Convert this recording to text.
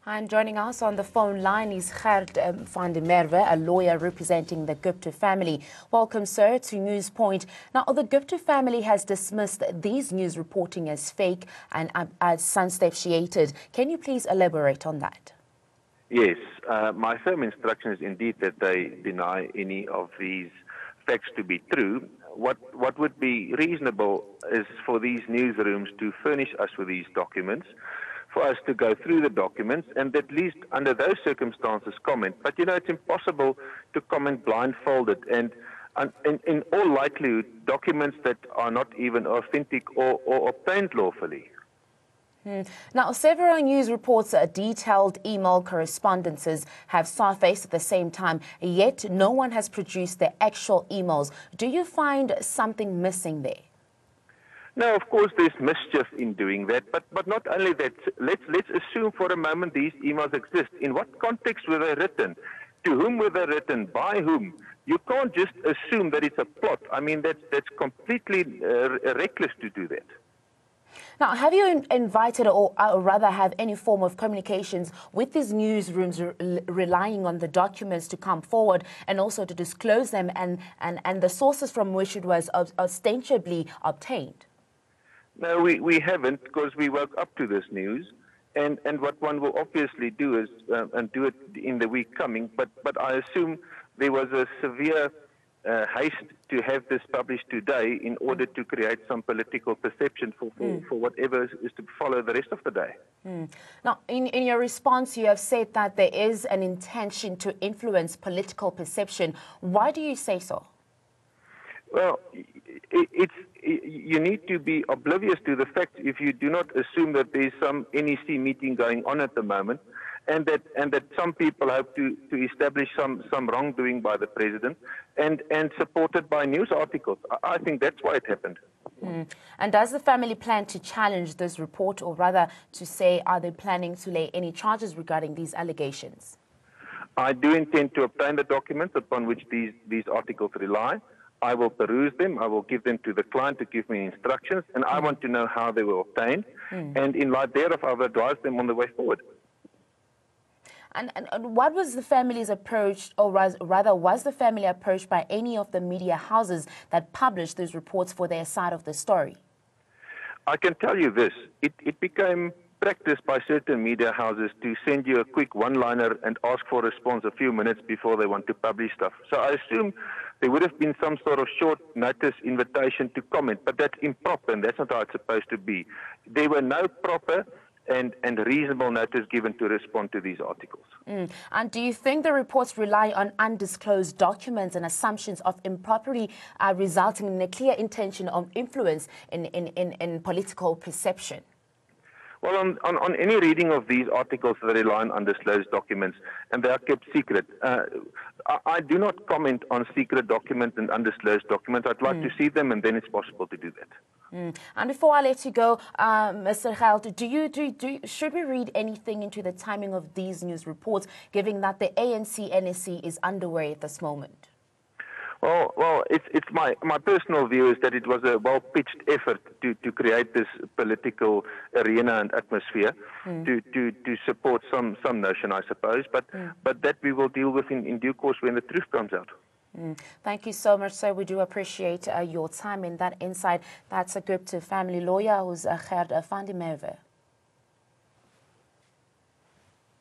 And joining us on the phone line is Gert van der Merwe, a lawyer representing the Gupta family. Welcome, sir, to News Point. Now, the Gupta family has dismissed these news reporting as fake and as substantiated. Can you please elaborate on that? Yes, my firm instruction is indeed that they deny any of these facts to be true. What would be reasonable is for these newsrooms to furnish us with these documents, for us to go through the documents and at least under those circumstances comment. But, it's impossible to comment blindfolded and in all likelihood, documents that are not even authentic or obtained lawfully. Now, several news reports, detailed email correspondences have surfaced at the same time, yet no one has produced the actual emails. Do you find something missing there? No, of course there's mischief in doing that, but not only that. Let's assume for a moment these emails exist. In what context were they written? To whom were they written? By whom? You can't just assume that it's a plot. I mean, that's completely reckless to do that. Now, have you invited or rather have any form of communications with these newsrooms relying on the documents to come forward and also to disclose them and the sources from which it was ostensibly obtained? No, we haven't, because we woke up to this news. And what one will obviously do is, and do it in the week coming, but I assume there was a severe haste to have this published today in order to create some political perception for whatever is to follow the rest of the day. Now, in your response, you have said that there is an intention to influence political perception. Why do you say so? Well, you need to be oblivious to the fact, if you do not assume that there is some NEC meeting going on at the moment, and that some people hope to establish some wrongdoing by the president, and supported by news articles. I think that's why it happened. And does the family plan to challenge this report, or rather to say, are they planning to lay any charges regarding these allegations? I do intend to obtain the documents upon which these articles rely. I will peruse them. I will give them to the client to give me instructions, and I want to know how they were obtained. And in light thereof, I will advise them on the way forward. And what was the family's approach, or rather, was the family approached by any of the media houses that published these reports for their side of the story? I can tell you this. It became practice by certain media houses to send you a quick one-liner and ask for a response a few minutes before they want to publish stuff. So I assume there would have been some sort of short notice invitation to comment, but that's improper, and that's not how it's supposed to be. There were no proper and reasonable notice given to respond to these articles. And do you think the reports rely on undisclosed documents and assumptions of improperly resulting in a clear intention of influence in political perception? Well, on any reading of these articles, they rely on undisclosed documents, and they are kept secret. I do not comment on secret documents and undisclosed documents. I'd like to see them, and then it's possible to do that. And before I let you go, Mr. Gelt, should we read anything into the timing of these news reports, given that the ANC-NSC is underway at this moment? Well, it's my personal view is that it was a well-pitched effort to create this political arena and atmosphere to support some notion, I suppose, but that we will deal with in due course when the truth comes out. Thank you so much, sir. We do appreciate your time and that insight. That's a Gupta family lawyer, who's Gert van der Merwe.